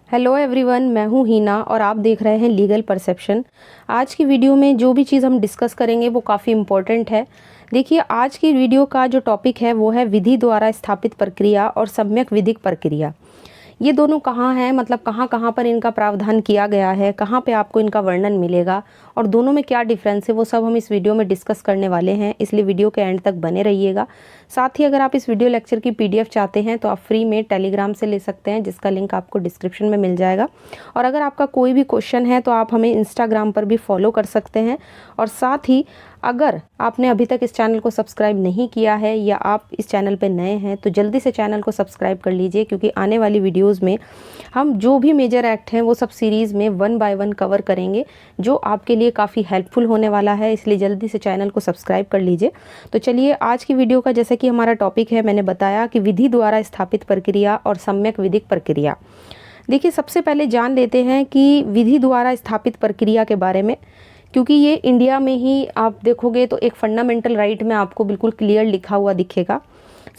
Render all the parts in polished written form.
Hello everyone, मैं हूँ हीना और आप देख रहे हैं लीगल परसेप्शन। आज की वीडियो में जो भी चीज़ हम डिस्कस करेंगे वो काफ़ी इम्पोर्टेंट है। देखिए, आज की वीडियो का जो टॉपिक है वो है विधि द्वारा स्थापित प्रक्रिया और सम्यक विधिक प्रक्रिया। ये दोनों कहाँ हैं, मतलब कहाँ कहाँ पर इनका प्रावधान किया गया है, कहाँ पे आपको इनका वर्णन मिलेगा और दोनों में क्या डिफरेंस है, वो सब हम इस वीडियो में डिस्कस करने वाले हैं। इसलिए वीडियो के एंड तक बने रहिएगा। साथ ही अगर आप इस वीडियो लेक्चर की पीडीएफ चाहते हैं तो आप फ्री में टेलीग्राम से ले सकते हैं, जिसका लिंक आपको डिस्क्रिप्शन में मिल जाएगा। और अगर आपका कोई भी क्वेश्चन है तो आप हमें इंस्टाग्राम पर भी फॉलो कर सकते हैं। और साथ ही अगर आपने अभी तक इस चैनल को सब्सक्राइब नहीं किया है या आप इस चैनल पर नए हैं तो जल्दी से चैनल को सब्सक्राइब कर लीजिए, क्योंकि आने वाली वीडियोज़ में हम जो भी मेजर एक्ट हैं वो सब सीरीज़ में 1 बाय 1 कवर करेंगे, जो आपके लिए काफ़ी हेल्पफुल होने वाला है। इसलिए जल्दी से चैनल को सब्सक्राइब कर लीजिए। तो चलिए, आज की वीडियो का जैसे कि हमारा टॉपिक है, मैंने बताया कि विधि द्वारा स्थापित प्रक्रिया और सम्यक विधिक प्रक्रिया। देखिए, सबसे पहले जान लेते हैं कि विधि द्वारा स्थापित प्रक्रिया के बारे में, क्योंकि ये इंडिया में ही आप देखोगे तो एक फंडामेंटल राइट में आपको बिल्कुल क्लियर लिखा हुआ दिखेगा।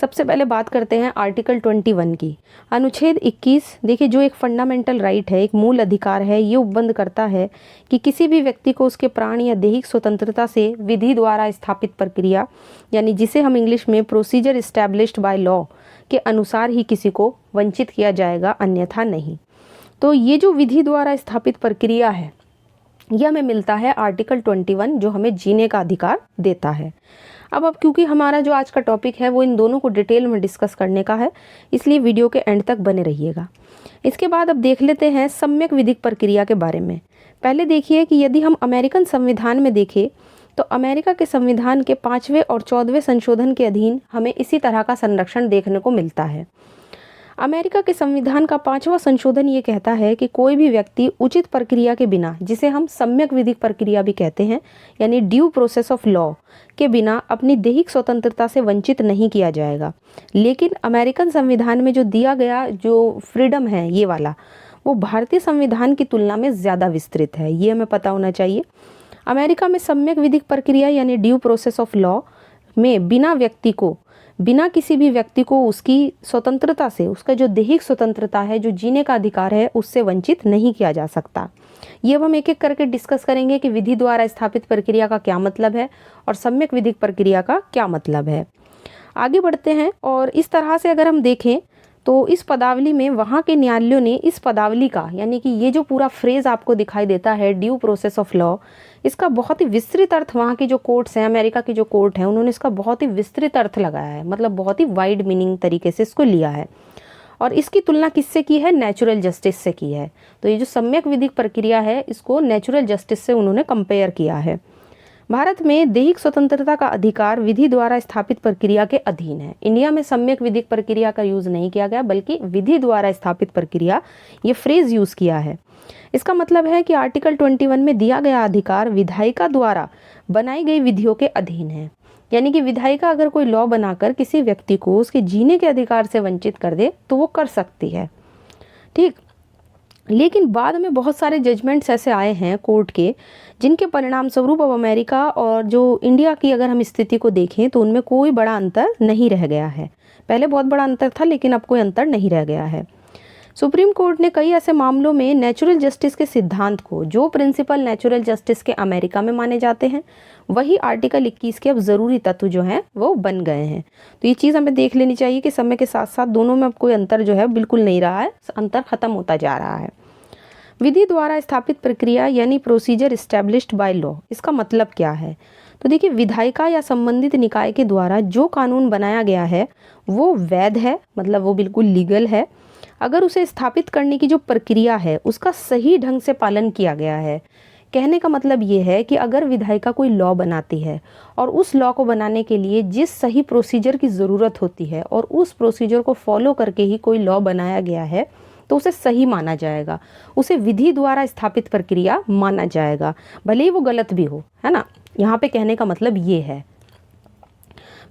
सबसे पहले बात करते हैं आर्टिकल 21 की, अनुच्छेद 21। देखिए, जो एक फंडामेंटल राइट है, एक मूल अधिकार है, ये उपबंध करता है कि किसी भी व्यक्ति को उसके प्राण या दैहिक स्वतंत्रता से विधि द्वारा स्थापित प्रक्रिया, यानी जिसे हम इंग्लिश में प्रोसीजर इस्टेब्लिश्ड बाय लॉ के अनुसार ही किसी को वंचित किया जाएगा, अन्यथा नहीं। तो ये जो विधि द्वारा स्थापित प्रक्रिया है, यह हमें मिलता है आर्टिकल 21, जो हमें जीने का अधिकार देता है। अब क्योंकि हमारा जो आज का टॉपिक है वो इन दोनों को डिटेल में डिस्कस करने का है, इसलिए वीडियो के एंड तक बने रहिएगा। इसके बाद अब देख लेते हैं सम्यक विधिक प्रक्रिया के बारे में। पहले देखिए कि यदि हम अमेरिकन संविधान में देखें तो अमेरिका के संविधान के 5वें और 14वें संशोधन के अधीन हमें इसी तरह का संरक्षण देखने को मिलता है। अमेरिका के संविधान का 5वां संशोधन ये कहता है कि कोई भी व्यक्ति उचित प्रक्रिया के बिना, जिसे हम सम्यक विधिक प्रक्रिया भी कहते हैं, यानी ड्यू प्रोसेस ऑफ लॉ के बिना अपनी दैहिक स्वतंत्रता से वंचित नहीं किया जाएगा। लेकिन अमेरिकन संविधान में जो दिया गया जो फ्रीडम है ये वाला, वो भारतीय संविधान की तुलना में ज़्यादा विस्तृत है, ये हमें पता होना चाहिए। अमेरिका में सम्यक विधिक प्रक्रिया यानी ड्यू प्रोसेस ऑफ लॉ में बिना किसी भी व्यक्ति को उसकी स्वतंत्रता से, उसका जो दैहिक स्वतंत्रता है, जो जीने का अधिकार है, उससे वंचित नहीं किया जा सकता। ये अब हम एक एक करके डिस्कस करेंगे कि विधि द्वारा स्थापित प्रक्रिया का क्या मतलब है और सम्यक विधिक प्रक्रिया का क्या मतलब है। आगे बढ़ते हैं और इस तरह से अगर हम देखें तो इस पदावली में वहाँ के न्यायालयों ने इस पदावली का, यानी कि ये जो पूरा फ्रेज आपको दिखाई देता है ड्यू प्रोसेस ऑफ लॉ, इसका बहुत ही विस्तृत अर्थ वहाँ की जो कोर्ट्स हैं, अमेरिका की जो कोर्ट है, उन्होंने इसका बहुत ही विस्तृत अर्थ लगाया है, मतलब बहुत ही वाइड मीनिंग तरीके से इसको लिया है। और इसकी तुलना किससे की है? नेचुरल जस्टिस से की है। तो ये जो सम्यक विधिक प्रक्रिया है, इसको नेचुरल जस्टिस से उन्होंने कंपेयर किया है। भारत में दैहिक स्वतंत्रता का अधिकार विधि द्वारा स्थापित प्रक्रिया के अधीन है। इंडिया में सम्यक विधिक प्रक्रिया का यूज नहीं किया गया, बल्कि विधि द्वारा स्थापित प्रक्रिया, ये फ्रेज यूज किया है। इसका मतलब है कि आर्टिकल 21 में दिया गया अधिकार विधायिका द्वारा बनाई गई विधियों के अधीन है। यानी कि विधायिका अगर कोई लॉ बनाकर किसी व्यक्ति को उसके जीने के अधिकार से वंचित कर दे तो वो कर सकती है, ठीक। लेकिन बाद में बहुत सारे जजमेंट्स ऐसे आए हैं कोर्ट के, जिनके परिणाम स्वरूप अब अमेरिका और जो इंडिया की अगर हम स्थिति को देखें तो उनमें कोई बड़ा अंतर नहीं रह गया है। पहले बहुत बड़ा अंतर था, लेकिन अब कोई अंतर नहीं रह गया है। सुप्रीम कोर्ट ने कई ऐसे मामलों में नेचुरल जस्टिस के सिद्धांत को, जो प्रिंसिपल नेचुरल जस्टिस के अमेरिका में माने जाते हैं, वही आर्टिकल 21 के अब ज़रूरी तत्व जो हैं वो बन गए हैं। तो ये चीज़ हमें देख लेनी चाहिए कि समय के साथ साथ दोनों में अब कोई अंतर जो है बिल्कुल नहीं रहा है, अंतर खत्म होता जा रहा है। विधि द्वारा स्थापित प्रक्रिया यानी प्रोसीजर इस्टेब्लिश्ड बाय लॉ, इसका मतलब क्या है? तो देखिए, विधायिका या संबंधित निकाय के द्वारा जो कानून बनाया गया है वो वैध है, मतलब वो बिल्कुल लीगल है, अगर उसे स्थापित करने की जो प्रक्रिया है उसका सही ढंग से पालन किया गया है। कहने का मतलब ये है कि अगर विधायिका कोई लॉ बनाती है और उस लॉ को बनाने के लिए जिस सही प्रोसीजर की ज़रूरत होती है और उस प्रोसीजर को फॉलो करके ही कोई लॉ बनाया गया है, तो उसे सही माना जाएगा, उसे विधि द्वारा स्थापित प्रक्रिया माना जाएगा, भले ही वो गलत भी हो, है ना। यहाँ पे कहने का मतलब ये है।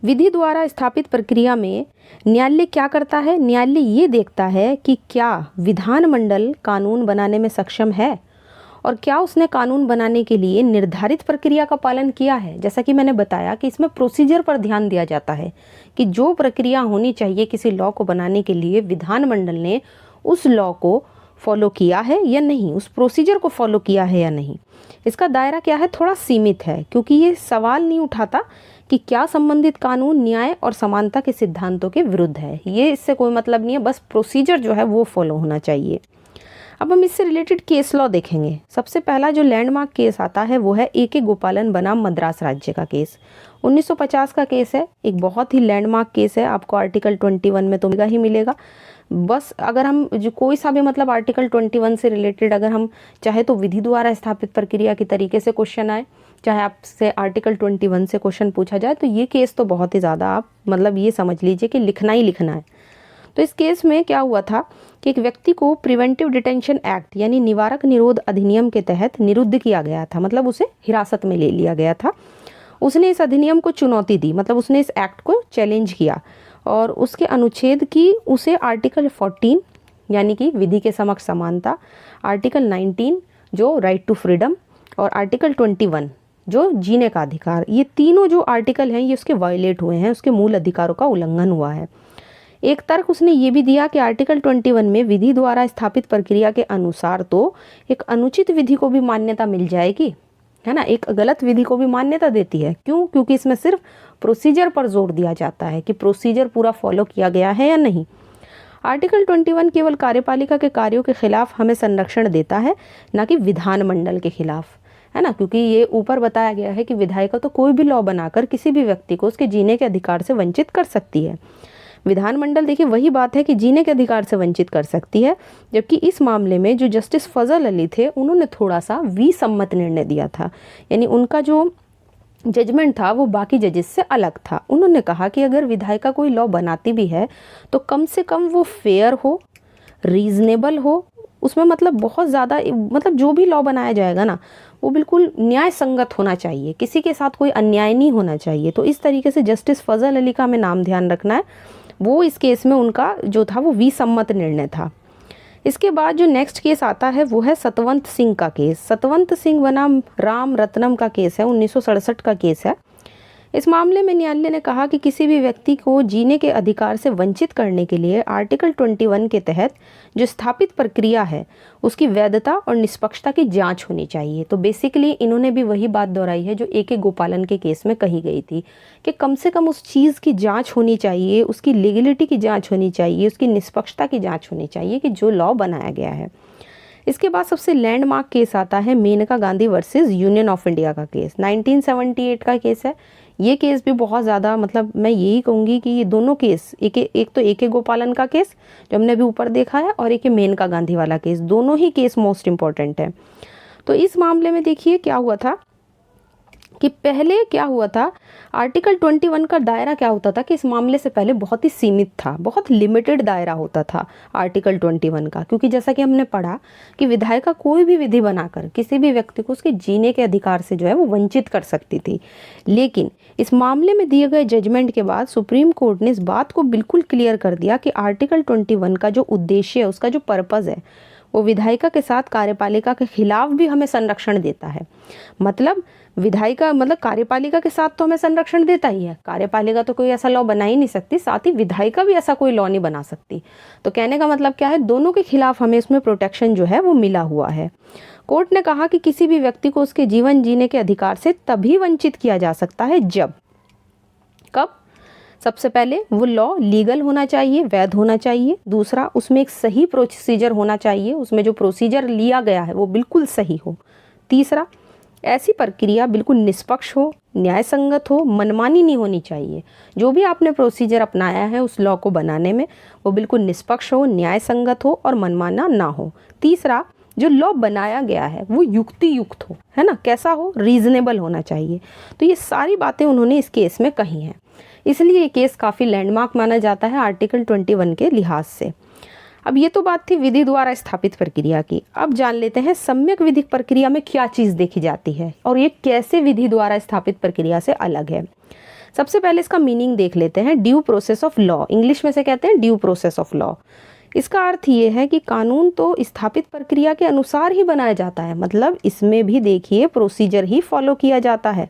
विधि द्वारा स्थापित प्रक्रिया में न्यायालय क्या करता है? न्यायालय ये देखता है कि क्या विधानमंडल कानून बनाने में सक्षम है और क्या उसने कानून बनाने के लिए निर्धारित प्रक्रिया का पालन किया है। जैसा कि मैंने बताया कि इसमें प्रोसीजर पर ध्यान दिया जाता है कि जो प्रक्रिया होनी चाहिए किसी लॉ को बनाने के लिए, विधानमंडल ने उस लॉ को फॉलो किया है या नहीं, उस प्रोसीजर को फॉलो किया है या नहीं। इसका दायरा क्या है, थोड़ा सीमित है, क्योंकि ये सवाल नहीं उठाता कि क्या संबंधित कानून न्याय और समानता के सिद्धांतों के विरुद्ध है। ये इससे कोई मतलब नहीं है, बस प्रोसीजर जो है वो फॉलो होना चाहिए। अब हम इससे रिलेटेड केस लॉ देखेंगे। सबसे पहला जो लैंडमार्क केस आता है वो है ए के गोपालन बनाम मद्रास राज्य का केस। 1950 का केस है, एक बहुत ही लैंडमार्क केस है। आपको आर्टिकल 21 में तो मिलेगा ही मिलेगा। बस अगर हम जो कोई सा भी मतलब आर्टिकल 21 से रिलेटेड अगर हम चाहे तो विधि द्वारा स्थापित प्रक्रिया के तरीके से क्वेश्चन आए, चाहे आपसे आर्टिकल 21 से क्वेश्चन पूछा जाए, तो ये केस तो बहुत ही ज़्यादा आप मतलब ये समझ लीजिए कि लिखना ही लिखना है। तो इस केस में क्या हुआ था कि एक व्यक्ति को प्रिवेंटिव डिटेंशन एक्ट यानी निवारक निरोध अधिनियम के तहत निरुद्ध किया गया था, मतलब उसे हिरासत में ले लिया गया था। उसने इस अधिनियम को चुनौती दी, मतलब उसने इस एक्ट को चैलेंज किया और उसके अनुच्छेद की उसे आर्टिकल 14 यानी कि विधि के समक्ष समानता, आर्टिकल 19 जो राइट टू फ्रीडम और आर्टिकल 21 जो जीने का अधिकार, ये तीनों जो आर्टिकल हैं ये उसके वायलेट हुए हैं, उसके मूल अधिकारों का उल्लंघन हुआ है। एक तर्क उसने ये भी दिया कि आर्टिकल 21 में विधि द्वारा स्थापित प्रक्रिया के अनुसार तो एक अनुचित विधि को भी मान्यता मिल जाएगी, है ना, एक गलत विधि को भी मान्यता देती है। क्यों? क्योंकि इसमें सिर्फ प्रोसीजर पर जोर दिया जाता है कि प्रोसीजर पूरा फॉलो किया गया है या नहीं। आर्टिकल 21 केवल कार्यपालिका के कार्यों के खिलाफ हमें संरक्षण देता है, ना कि विधानमंडल के खिलाफ, है ना, क्योंकि ये ऊपर बताया गया है कि विधायिका तो कोई भी लॉ बनाकर किसी भी व्यक्ति को उसके जीने के अधिकार से वंचित कर सकती है। विधानमंडल देखिए वही बात है कि जीने के अधिकार से वंचित कर सकती है, जबकि इस मामले में जो जस्टिस फजल अली थे उन्होंने थोड़ा सा विसम्मत निर्णय दिया था, यानी उनका जो जजमेंट था वो बाकी जजेस से अलग था। उन्होंने कहा कि अगर विधायिका कोई लॉ बनाती भी है तो कम से कम वो फेयर हो, रीजनेबल हो, उसमें मतलब बहुत ज़्यादा मतलब जो भी लॉ बनाया जाएगा ना वो बिल्कुल न्याय संगत होना चाहिए, किसी के साथ कोई अन्याय नहीं होना चाहिए। तो इस तरीके से जस्टिस फजल अली का हमें नाम ध्यान रखना है, वो इस केस में उनका जो था वो विसम्मत निर्णय था। इसके बाद जो नेक्स्ट केस आता है वो है सतवंत सिंह का केस। सतवंत सिंह बनाम राम रत्नम का केस है, 1967 का केस है। इस मामले में न्यायालय ने कहा कि किसी भी व्यक्ति को जीने के अधिकार से वंचित करने के लिए आर्टिकल 21 के तहत जो स्थापित प्रक्रिया है उसकी वैधता और निष्पक्षता की जांच होनी चाहिए। तो बेसिकली इन्होंने भी वही बात दोहराई है जो ए गोपालन के केस में कही गई थी कि कम से कम उस चीज़ की जांच होनी चाहिए, उसकी लीगलिटी की जांच होनी चाहिए, उसकी निष्पक्षता की जांच होनी चाहिए कि जो लॉ बनाया गया है। इसके बाद सबसे लैंडमार्क केस आता है Maneka Gandhi versus Union of India का केस, 1978 का केस है। ये केस भी बहुत ज़्यादा मतलब मैं यही कहूँगी कि ये दोनों केस एक तो ए गोपालन का केस जो हमने अभी ऊपर देखा है और एक मेनका गांधी वाला केस, दोनों ही केस मोस्ट इम्पॉर्टेंट है। तो इस मामले में देखिए क्या हुआ था कि पहले क्या हुआ था, आर्टिकल 21 का दायरा क्या होता था कि इस मामले से पहले बहुत ही सीमित था, बहुत लिमिटेड दायरा होता था आर्टिकल 21 का, क्योंकि जैसा कि हमने पढ़ा कि विधायिका कोई भी विधि बनाकर किसी भी व्यक्ति को उसके जीने के अधिकार से जो है वो वंचित कर सकती थी। लेकिन इस मामले में दिए गए जजमेंट के बाद सुप्रीम कोर्ट ने इस बात को बिल्कुल क्लियर कर दिया कि आर्टिकल 21 का जो उद्देश्य है, उसका जो पर्पज़ है, वो विधायिका के साथ कार्यपालिका के खिलाफ भी हमें संरक्षण देता है। मतलब विधायिका मतलब कार्यपालिका के साथ तो हमें संरक्षण देता ही है, कार्यपालिका तो कोई ऐसा लॉ बना ही नहीं सकती, साथ ही विधायिका भी ऐसा कोई लॉ नहीं बना सकती। तो कहने का मतलब क्या है, दोनों के खिलाफ हमें इसमें प्रोटेक्शन जो है वो मिला हुआ है। कोर्ट ने कहा कि किसी भी व्यक्ति को उसके जीवन जीने के अधिकार से तभी वंचित किया जा सकता है जब, कब, सबसे पहले वो लॉ लीगल होना चाहिए, वैध होना चाहिए। दूसरा, उसमें एक सही प्रोसीजर होना चाहिए, उसमें जो प्रोसीजर लिया गया है वो बिल्कुल सही हो। तीसरा, ऐसी प्रक्रिया बिल्कुल निष्पक्ष हो, न्याय संगत हो, मनमानी नहीं होनी चाहिए। जो भी आपने प्रोसीजर अपनाया है उस लॉ को बनाने में वो बिल्कुल निष्पक्ष हो, न्याय संगत हो और मनमाना ना हो। तीसरा, जो लॉ बनाया गया है वो युक्ति युक्त हो, है ना, कैसा हो, रीजनेबल होना चाहिए। तो ये सारी बातें उन्होंने इस केस में कही हैं, इसलिए ये केस काफ़ी लैंडमार्क माना जाता है आर्टिकल 21 के लिहाज से। अब ये तो बात थी विधि द्वारा स्थापित प्रक्रिया की। अब जान लेते हैं सम्यक विधिक प्रक्रिया में क्या चीज़ देखी जाती है और ये कैसे विधि द्वारा स्थापित प्रक्रिया से अलग है। सबसे पहले इसका मीनिंग देख लेते हैं। Due process of law, English में से कहते हैं ड्यू प्रोसेस ऑफ लॉ। इसका अर्थ ये है कि कानून तो स्थापित प्रक्रिया के अनुसार ही बनाया जाता है, मतलब इसमें भी देखिए प्रोसीजर ही फॉलो किया जाता है।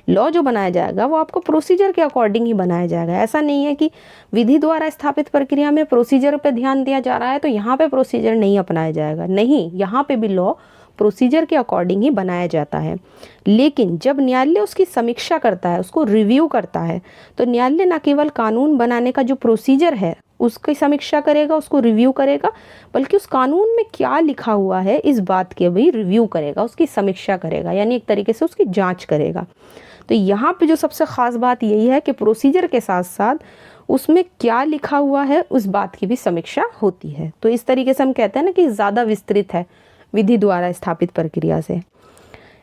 लॉ जो बनाया जाएगा वो आपको प्रोसीजर के अकॉर्डिंग ही बनाया जाएगा। ऐसा नहीं है कि विधि द्वारा स्थापित प्रक्रिया में प्रोसीजर पे ध्यान दिया जा रहा है तो यहाँ पे प्रोसीजर नहीं अपनाया जाएगा, नहीं, यहाँ पे भी लॉ प्रोसीजर के अकॉर्डिंग ही बनाया जाता है। लेकिन जब न्यायालय उसकी समीक्षा करता है, उसको रिव्यू करता है, तो न्यायालय न केवल कानून बनाने का जो प्रोसीजर है उसकी समीक्षा करेगा, उसको रिव्यू करेगा, बल्कि उस कानून में क्या लिखा हुआ है इस बात के भी रिव्यू करेगा, उसकी समीक्षा करेगा, यानी एक तरीके से उसकी जांच करेगा। तो यहाँ पे जो सबसे ख़ास बात यही है कि प्रोसीजर के साथ साथ उसमें क्या लिखा हुआ है उस बात की भी समीक्षा होती है। तो इस तरीके से हम कहते हैं ना कि ज़्यादा विस्तृत है विधि द्वारा स्थापित प्रक्रिया से।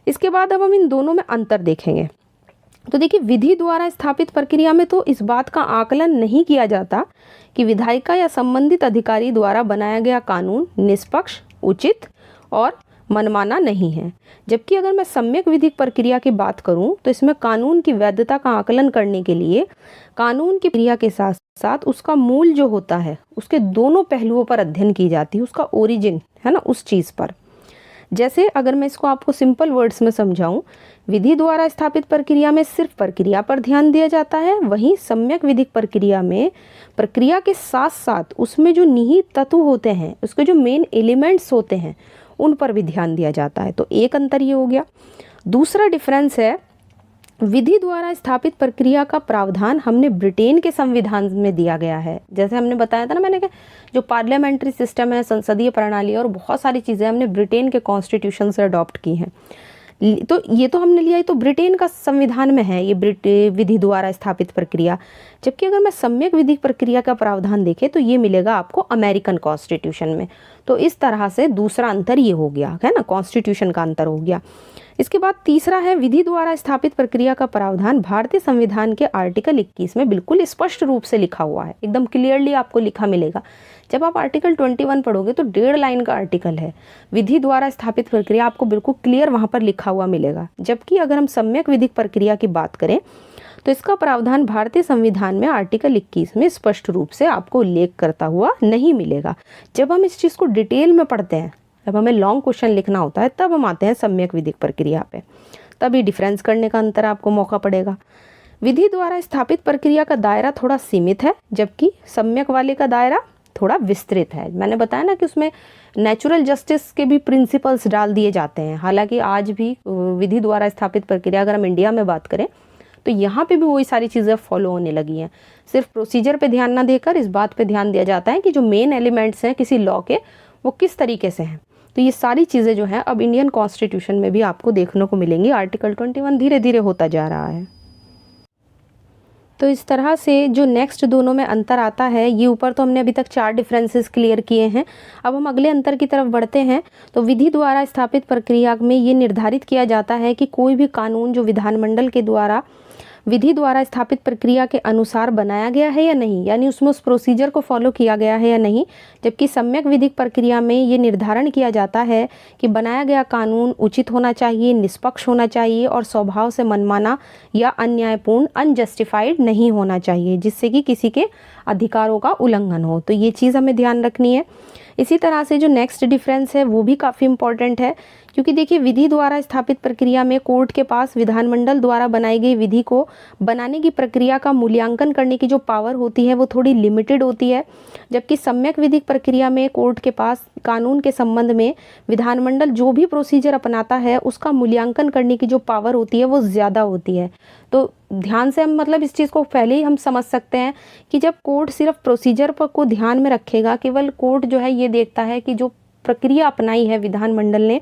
इसके बाद अब हम इन दोनों में अंतर देखेंगे। तो देखिए, विधि द्वारा स्थापित प्रक्रिया में तो इस बात का आकलन नहीं किया जाता कि विधायिका या संबंधित अधिकारी द्वारा बनाया गया कानून निष्पक्ष, उचित और मनमाना नहीं है। जबकि अगर मैं सम्यक विधिक प्रक्रिया की बात करूं तो इसमें कानून की वैधता का आकलन करने के लिए कानून की प्रक्रिया के साथ साथ उसका मूल जो होता है उसके दोनों पहलुओं पर अध्ययन की जाती है, उसका ओरिजिन है ना, उस चीज़ पर। जैसे अगर मैं इसको आपको सिंपल वर्ड्स में समझाऊं, विधि द्वारा स्थापित प्रक्रिया में सिर्फ प्रक्रिया पर ध्यान दिया जाता है, वहीं सम्यक विधिक प्रक्रिया में प्रक्रिया के साथ साथ उसमें जो निहित तत्व होते हैं, उसके जो मेन एलिमेंट्स होते हैं, उन पर भी ध्यान दिया जाता है। तो एक अंतर ये हो गया। दूसरा डिफरेंस है, विधि द्वारा स्थापित प्रक्रिया का प्रावधान हमने ब्रिटेन के संविधान में दिया गया है। जैसे हमने बताया था ना मैंने कि जो पार्लियामेंट्री सिस्टम है, संसदीय प्रणाली और बहुत सारी चीज़ें हमने ब्रिटेन के कॉन्स्टिट्यूशन से अडॉप्ट की हैं। तो ये तो हमने लिया, ये तो ब्रिटेन का संविधान में है ये विधि द्वारा स्थापित प्रक्रिया। जबकि अगर मैं सम्यक विधिक प्रक्रिया का प्रावधान देखें तो ये मिलेगा आपको अमेरिकन कॉन्स्टिट्यूशन में। तो इस तरह से दूसरा अंतर ये हो गया है ना, कॉन्स्टिट्यूशन का अंतर हो गया। इसके बाद तीसरा है, विधि द्वारा स्थापित प्रक्रिया का प्रावधान भारतीय संविधान के आर्टिकल 21 में बिल्कुल स्पष्ट रूप से लिखा हुआ है, एकदम क्लियरली आपको लिखा मिलेगा। जब आप आर्टिकल 21 पढ़ोगे तो 1.5 लाइन का आर्टिकल है, विधि द्वारा स्थापित प्रक्रिया आपको बिल्कुल क्लियर वहाँ पर लिखा हुआ मिलेगा। जबकि अगर हम सम्यक विधिक प्रक्रिया की बात करें तो इसका प्रावधान भारतीय संविधान में आर्टिकल 21 में स्पष्ट रूप से आपको उल्लेख करता हुआ नहीं मिलेगा। जब हम इस चीज़ को डिटेल में पढ़ते हैं, जब हमें लॉन्ग क्वेश्चन लिखना होता है, तब हम आते हैं सम्यक विधिक प्रक्रिया पे, तभी डिफरेंस करने का अंतर आपको मौका पड़ेगा। विधि द्वारा स्थापित प्रक्रिया का दायरा थोड़ा सीमित है, जबकि सम्यक वाले का दायरा थोड़ा विस्तृत है। मैंने बताया ना कि उसमें नेचुरल जस्टिस के भी प्रिंसिपल्स डाल दिए जाते हैं। हालांकि आज भी विधि द्वारा स्थापित प्रक्रिया अगर हम इंडिया में बात करें तो यहाँ पे भी वही सारी चीज़ें फॉलो होने लगी हैं। सिर्फ प्रोसीजर पे ध्यान ना देकर इस बात पे ध्यान दिया जाता है कि जो मेन एलिमेंट्स हैं किसी लॉ के वो किस तरीके से हैं। तो ये सारी चीज़ें जो हैं अब इंडियन कॉन्स्टिट्यूशन में भी आपको देखने को मिलेंगी। आर्टिकल 21 धीरे धीरे होता जा रहा है। तो इस तरह से जो नेक्स्ट दोनों में अंतर आता है, ये ऊपर तो हमने अभी तक 4 डिफरेंसेस क्लियर किए हैं। अब हम अगले अंतर की तरफ बढ़ते हैं। तो विधि द्वारा स्थापित प्रक्रिया में ये निर्धारित किया जाता है कि कोई भी कानून जो विधानमंडल के द्वारा विधि द्वारा स्थापित प्रक्रिया के अनुसार बनाया गया है या नहीं, यानी उसमें उस प्रोसीजर को फॉलो किया गया है या नहीं। जबकि सम्यक विधिक प्रक्रिया में ये निर्धारण किया जाता है कि बनाया गया कानून उचित होना चाहिए, निष्पक्ष होना चाहिए और स्वभाव से मनमाना या अन्यायपूर्ण, अनजस्टिफाइड नहीं होना चाहिए, जिससे कि किसी के अधिकारों का उल्लंघन हो। तो ये चीज़ हमें ध्यान रखनी है। इसी तरह से जो नेक्स्ट डिफरेंस है वो भी काफ़ी इंपॉर्टेंट है, क्योंकि देखिए विधि द्वारा स्थापित प्रक्रिया में कोर्ट के पास विधानमंडल द्वारा बनाई गई विधि को बनाने की प्रक्रिया का मूल्यांकन करने की जो पावर होती है वो थोड़ी लिमिटेड होती है। जबकि सम्यक विधिक प्रक्रिया में कोर्ट के पास कानून के संबंध में विधानमंडल जो भी प्रोसीजर अपनाता है उसका मूल्यांकन करने की जो पावर होती है वो ज़्यादा होती है। तो ध्यान से हम मतलब इस चीज़ को पहले ही हम समझ सकते हैं कि जब कोर्ट सिर्फ प्रोसीजर पर को ध्यान में रखेगा, केवल कोर्ट जो है ये देखता है कि जो प्रक्रिया अपनाई है विधानमंडल ने,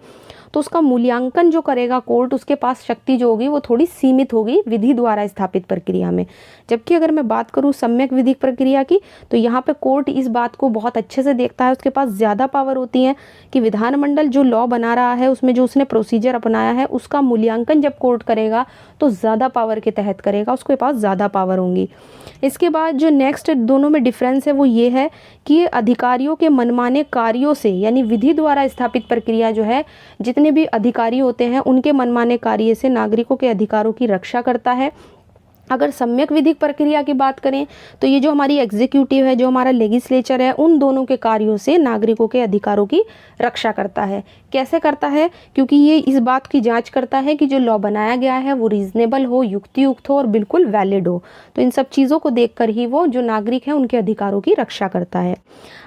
तो उसका मूल्यांकन जो करेगा कोर्ट, उसके पास शक्ति जो होगी वो थोड़ी सीमित होगी विधि द्वारा स्थापित प्रक्रिया में। जबकि अगर मैं बात करूँ सम्यक विधिक प्रक्रिया की, तो यहाँ पे कोर्ट इस बात को बहुत अच्छे से देखता है, उसके पास ज़्यादा पावर होती है कि विधानमंडल जो लॉ बना रहा है उसमें जो उसने प्रोसीजर अपनाया है उसका मूल्यांकन जब कोर्ट करेगा तो ज़्यादा पावर के तहत करेगा, उसके पास ज़्यादा पावर होंगी। इसके बाद जो नेक्स्ट दोनों में डिफरेंस है वो ये है कि अधिकारियों के मनमाने कार्यों से, यानी विधि द्वारा स्थापित प्रक्रिया जो है जितने भी अधिकारी होते हैं उनके मनमाने कार्य से नागरिकों के अधिकारों की रक्षा करता है, अगर सम्यक विधिक प्रक्रिया की बात करें तो ये जो हमारी एग्जीक्यूटिव है, जो हमारा लेजिस्लेचर है, उन दोनों के कार्यों से नागरिकों के अधिकारों की रक्षा करता है। कैसे करता है? क्योंकि ये इस बात की जांच करता है कि जो लॉ बनाया गया है वो रीजनेबल हो, युक्तियुक्त हो और बिल्कुल वैलिड हो। तो इन सब चीज़ों को देखकर ही वो जो नागरिक हैं उनके अधिकारों की रक्षा करता है।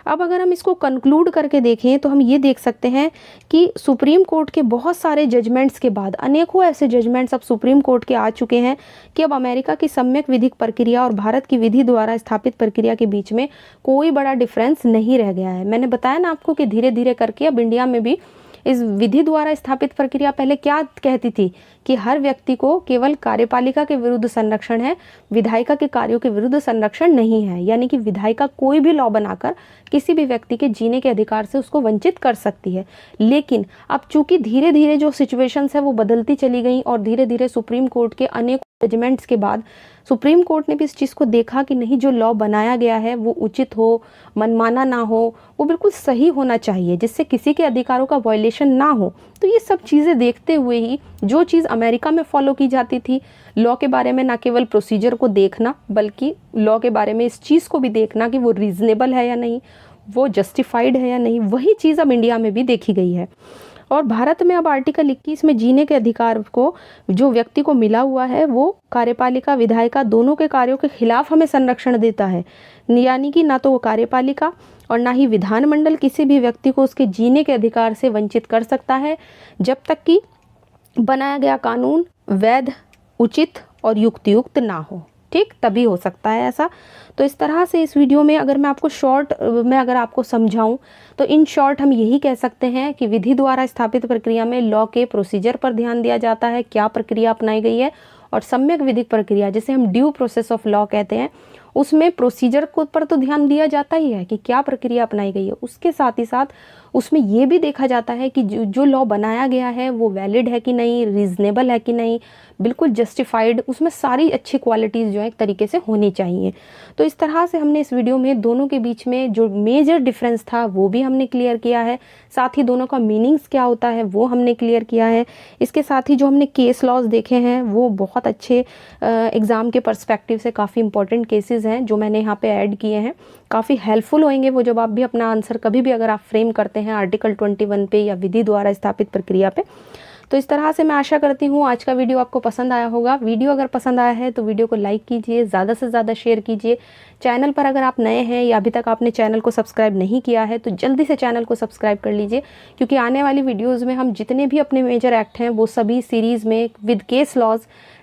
अब अगर हम इसको कंक्लूड करके देखें तो हम ये देख सकते हैं कि सुप्रीम कोर्ट के बहुत सारे जजमेंट्स के बाद अनेकों ऐसे जजमेंट्स अब सुप्रीम कोर्ट के आ चुके हैं कि अब अमेरिका की सम्यक विधिक प्रक्रिया और भारत की विधि द्वारा स्थापित प्रक्रिया के बीच में कोई बड़ा डिफरेंस नहीं रह गया है। मैंने बताया ना आपको कि धीरे धीरे करके अब इंडिया में भी इस विधि द्वारा स्थापित प्रक्रिया पहले क्या कहती थी कि हर व्यक्ति को केवल कार्यपालिका के विरुद्ध संरक्षण है, विधायिका के कार्यों के विरुद्ध संरक्षण नहीं है। यानी कि विधायिका कोई भी लॉ बनाकर किसी भी व्यक्ति के जीने के अधिकार से उसको वंचित कर सकती है। लेकिन अब चूंकि धीरे धीरे जो सिचुएशंस है वो बदलती चली गई और धीरे धीरे सुप्रीम कोर्ट के अनेक जजमेंट्स के बाद सुप्रीम कोर्ट ने भी इस चीज़ को देखा कि नहीं, जो लॉ बनाया गया है वो उचित हो, मनमाना ना हो, वो बिल्कुल सही होना चाहिए जिससे किसी के अधिकारों का वायलेशन ना हो। तो ये सब चीज़ें देखते हुए ही जो चीज़ अमेरिका में फॉलो की जाती थी, लॉ के बारे में ना केवल प्रोसीजर को देखना बल्कि लॉ के बारे में इस चीज़ को भी देखना कि वो रीजनेबल है या नहीं, वो जस्टिफाइड है या नहीं, वही चीज़ अब इंडिया में भी देखी गई है। और भारत में अब आर्टिकल 21 में जीने के अधिकार को जो व्यक्ति को मिला हुआ है वो कार्यपालिका विधायिका दोनों के कार्यों के खिलाफ हमें संरक्षण देता है। यानी कि ना तो वो कार्यपालिका और ना ही विधानमंडल किसी भी व्यक्ति को उसके जीने के अधिकार से वंचित कर सकता है जब तक कि बनाया गया कानून वैध, उचित और युक्तियुक्त ना हो। ठीक, तभी हो सकता है ऐसा। तो इस तरह से इस वीडियो में अगर मैं आपको शॉर्ट में अगर आपको समझाऊं तो इन शॉर्ट हम यही कह सकते हैं कि विधि द्वारा स्थापित प्रक्रिया में लॉ के प्रोसीजर पर ध्यान दिया जाता है, क्या प्रक्रिया अपनाई गई है, और सम्यक विधिक प्रक्रिया जिसे हम ड्यू प्रोसेस ऑफ लॉ कहते हैं उसमें प्रोसीजर को पर तो ध्यान दिया जाता ही है कि क्या प्रक्रिया अपनाई गई है। उसके साथ ही साथ उसमें ये भी देखा जाता है कि जो लॉ बनाया गया है वो वैलिड है कि नहीं, रीजनेबल है कि नहीं, बिल्कुल जस्टिफाइड, उसमें सारी अच्छी क्वालिटीज़ जो है एक तरीके से होनी चाहिए। तो इस तरह से हमने इस वीडियो में दोनों के बीच में जो मेजर डिफरेंस था वो भी हमने क्लियर किया है, साथ ही दोनों का मीनिंग्स क्या होता है वो हमने क्लियर किया है। इसके साथ ही जो हमने केस लॉज देखे हैं वो बहुत अच्छे एग्ज़ाम के पर्सपेक्टिव से काफ़ी इंपॉर्टेंट केसेस हैं जो मैंने यहाँ पे ऐड किए हैं, काफ़ी हेल्पफुल होंगे वो जब आप भी अपना आंसर कभी भी अगर आप फ्रेम करते हैं आर्टिकल 21 पे या विधि द्वारा स्थापित प्रक्रिया पे। तो इस तरह से मैं आशा करती हूँ आज का वीडियो आपको पसंद आया होगा। वीडियो अगर पसंद आया है तो वीडियो को लाइक कीजिए, ज़्यादा से ज़्यादा शेयर कीजिए। चैनल पर अगर आप नए हैं या अभी तक आपने चैनल को सब्सक्राइब नहीं किया है तो जल्दी से चैनल को सब्सक्राइब कर लीजिए, क्योंकि आने वाली वीडियोज़ में हम जितने भी अपने मेजर एक्ट हैं वो सभी सीरीज़ में विद केस लॉज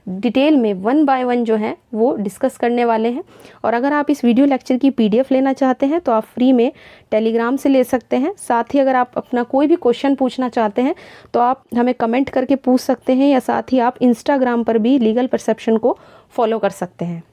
डिटेल में 1 बाय 1 जो है वो डिस्कस करने वाले हैं। और अगर आप इस वीडियो लेक्चर की PDF लेना चाहते हैं तो आप फ्री में टेलीग्राम से ले सकते हैं। साथ ही अगर आप अपना कोई भी क्वेश्चन पूछना चाहते हैं तो आप हमें कमेंट करके पूछ सकते हैं, या साथ ही आप इंस्टाग्राम पर भी लीगल परसेप्शन को फॉलो कर सकते हैं।